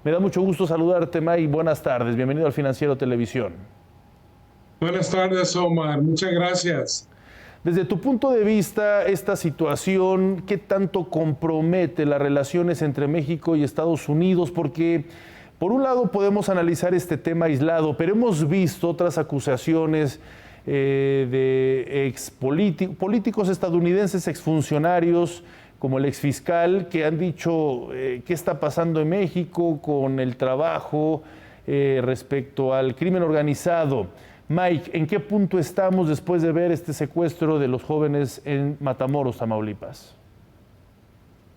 Me da mucho gusto saludarte, Mike. Buenas tardes. Bienvenido al Financiero Televisión. Buenas tardes, Omar. Muchas gracias. Desde tu punto de vista, esta situación, ¿qué tanto compromete las relaciones entre México y Estados Unidos? Porque, por un lado, podemos analizar este tema aislado, pero hemos visto otras acusaciones de políticos estadounidenses, exfuncionarios, como el exfiscal, que han dicho qué está pasando en México con el trabajo respecto al crimen organizado. Mike, ¿en qué punto estamos después de ver este secuestro de los jóvenes en Matamoros, Tamaulipas?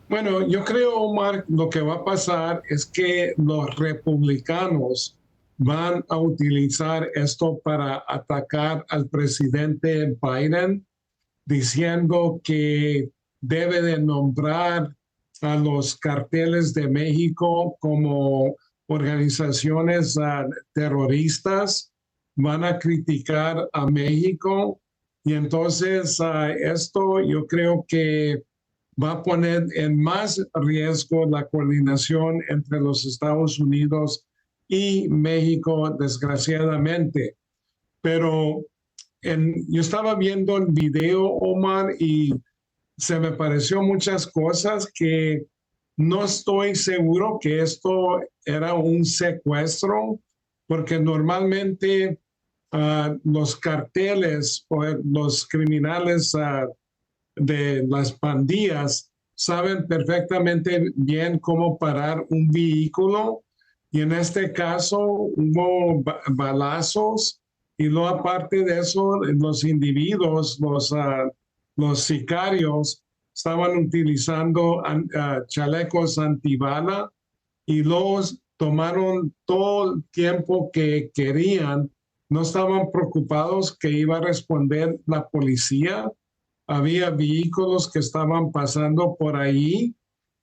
Bueno, yo creo, Omar, lo que va a pasar es que los republicanos van a utilizar esto para atacar al presidente Biden, diciendo que debe de nombrar a los carteles de México como organizaciones terroristas. Van a criticar a México y entonces esto yo creo que va a poner en más riesgo la coordinación entre los Estados Unidos y México, desgraciadamente. Pero yo estaba viendo el video, Omar, y se me pareció muchas cosas que no estoy seguro que esto era un secuestro, porque normalmente los carteles o los criminales de las pandillas saben perfectamente bien cómo parar un vehículo, y en este caso hubo balazos, y luego aparte de eso los individuos, los sicarios estaban utilizando chalecos antibala, y los tomaron todo el tiempo que querían. No estaban preocupados que iba a responder la policía. Había vehículos que estaban pasando por ahí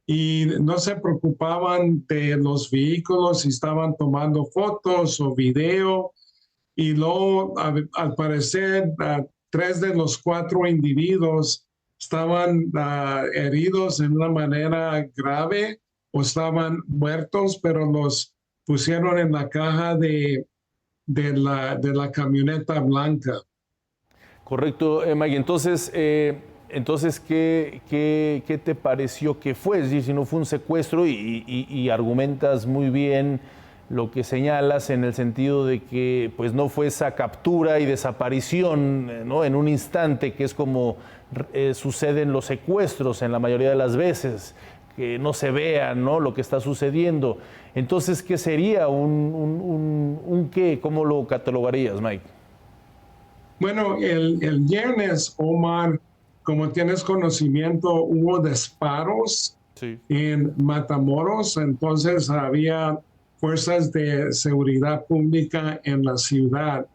y no se preocupaban de los vehículos, si estaban tomando fotos o video. Y luego, al parecer, tres de los cuatro individuos estaban heridos en una manera grave o estaban muertos, pero los pusieron en la caja de la camioneta blanca. Correcto, Mike. Entonces ¿qué te pareció que fue? Es decir, si no fue un secuestro y argumentas muy bien lo que señalas en el sentido de que pues no fue esa captura y desaparición, ¿no?, en un instante, que es como suceden los secuestros en la mayoría de las veces, que no se vea, ¿no?, lo que está sucediendo. Entonces, ¿qué sería un qué? ¿Cómo lo catalogarías, Mike? Bueno, el viernes, Omar, como tienes conocimiento, hubo disparos Sí. en Matamoros, entonces había fuerzas de seguridad pública en la ciudad.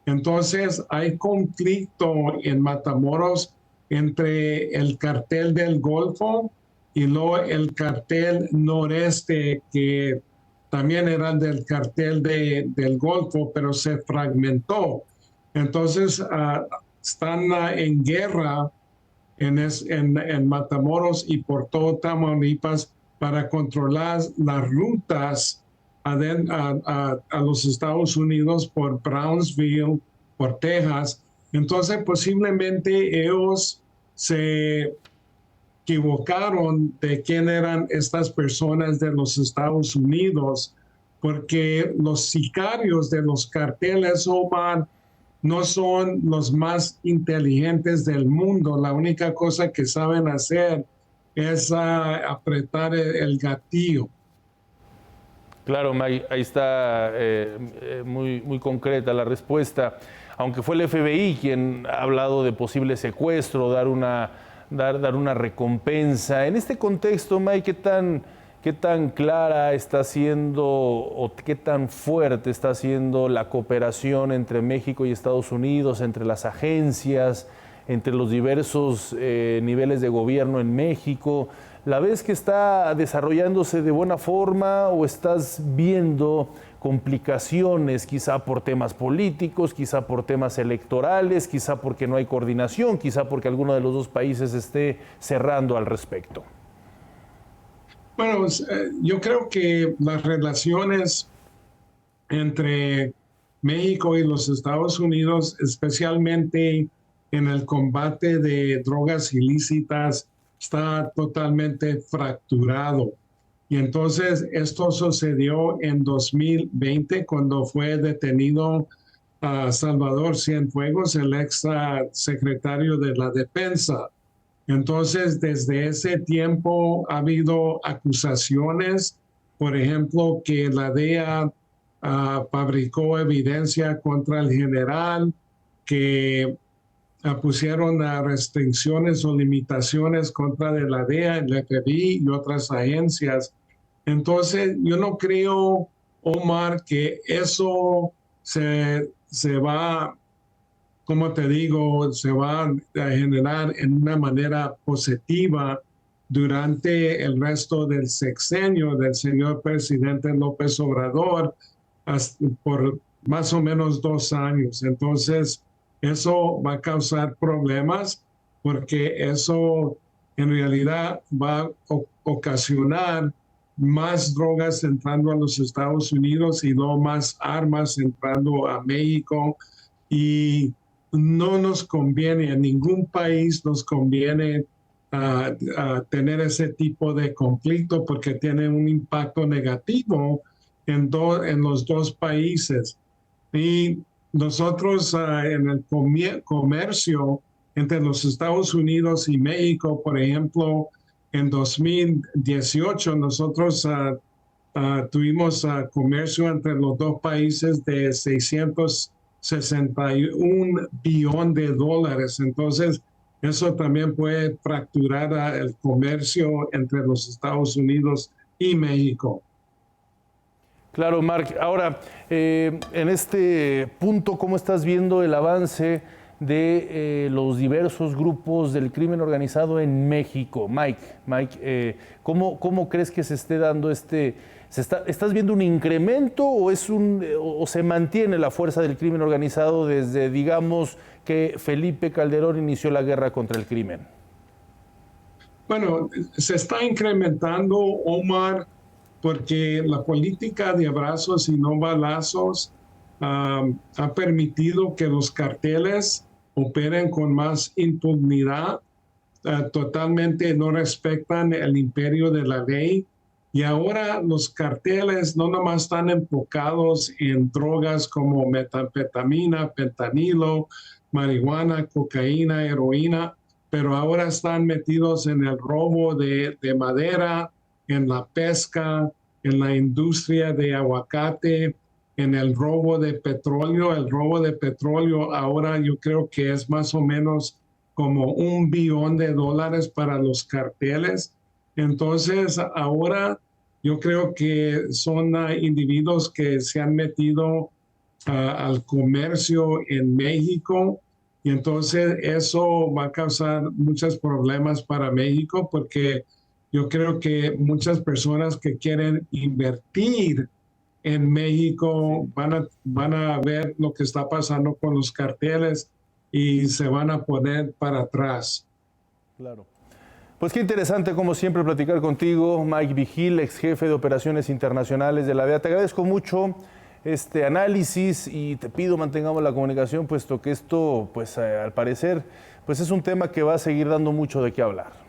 Entonces hay conflicto en Matamoros entre el cartel del Golfo y luego el cartel noreste, que también era del cartel del Golfo, pero se fragmentó. Entonces están en guerra en Matamoros y por todo Tamaulipas para controlar las rutas a los Estados Unidos por Brownsville, por Texas. Entonces posiblemente ellos se equivocaron de quién eran estas personas de los Estados Unidos, porque los sicarios de los carteles, Omar, no son los más inteligentes del mundo. La única cosa que saben hacer es apretar el gatillo. Claro, Mike, ahí está muy concreta la respuesta. Aunque fue el FBI quien ha hablado de posible secuestro, dar una recompensa. En este contexto, Mike, ¿qué tan clara está siendo o qué tan fuerte está siendo la cooperación entre México y Estados Unidos, entre las agencias, entre los diversos niveles de gobierno en México? ¿La ves que está desarrollándose de buena forma o estás viendo complicaciones, quizá por temas políticos, quizá por temas electorales, quizá porque no hay coordinación, quizá porque alguno de los dos países esté cerrando al respecto? Bueno, yo creo que las relaciones entre México y los Estados Unidos, especialmente en el combate de drogas ilícitas, está totalmente fracturado. Y entonces esto sucedió en 2020 cuando fue detenido Salvador Cienfuegos, el ex secretario de la Defensa. Entonces, desde ese tiempo ha habido acusaciones, por ejemplo, que la DEA fabricó evidencia contra el general, que pusieron restricciones o limitaciones contra de la DEA, el FBI y otras agencias. Entonces, yo no creo, Omar, que eso se va, como te digo, se va a generar en una manera positiva durante el resto del sexenio del señor presidente López Obrador por más o menos 2 años. Entonces, eso va a causar problemas porque eso en realidad va a ocasionar más drogas entrando a los Estados Unidos y no más armas entrando a México. Y no nos conviene, a ningún país nos conviene tener ese tipo de conflicto porque tiene un impacto negativo en los dos países. Y nosotros en el comercio entre los Estados Unidos y México, por ejemplo, en 2018 nosotros tuvimos comercio entre los dos países de 661 billones de dólares. Entonces, eso también puede fracturar el comercio entre los Estados Unidos y México. Claro, Mark. Ahora, en este punto, ¿cómo estás viendo el avance de los diversos grupos del crimen organizado en México? Mike, ¿cómo crees que se esté dando ¿estás viendo un incremento o se mantiene la fuerza del crimen organizado desde, digamos, que Felipe Calderón inició la guerra contra el crimen? Bueno, se está incrementando, Omar, porque la política de abrazos y no balazos ha permitido que los carteles operen con más impunidad, totalmente no respetan el imperio de la ley. Y ahora los carteles no nomás están enfocados en drogas como metanfetamina, fentanilo, marihuana, cocaína, heroína, pero ahora están metidos en el robo de madera, en la pesca, en la industria de aguacate, en el robo de petróleo. El robo de petróleo ahora yo creo que es más o menos como $1 billón para los carteles. Entonces ahora yo creo que son individuos que se han metido al comercio en México. Y entonces eso va a causar muchos problemas para México porque yo creo que muchas personas que quieren invertir en México van a ver lo que está pasando con los carteles y se van a poner para atrás. Claro. Pues qué interesante, como siempre, platicar contigo, Mike Vigil, ex jefe de operaciones internacionales de la DEA. Te agradezco mucho este análisis y te pido mantengamos la comunicación, puesto que esto, pues al parecer, pues es un tema que va a seguir dando mucho de qué hablar.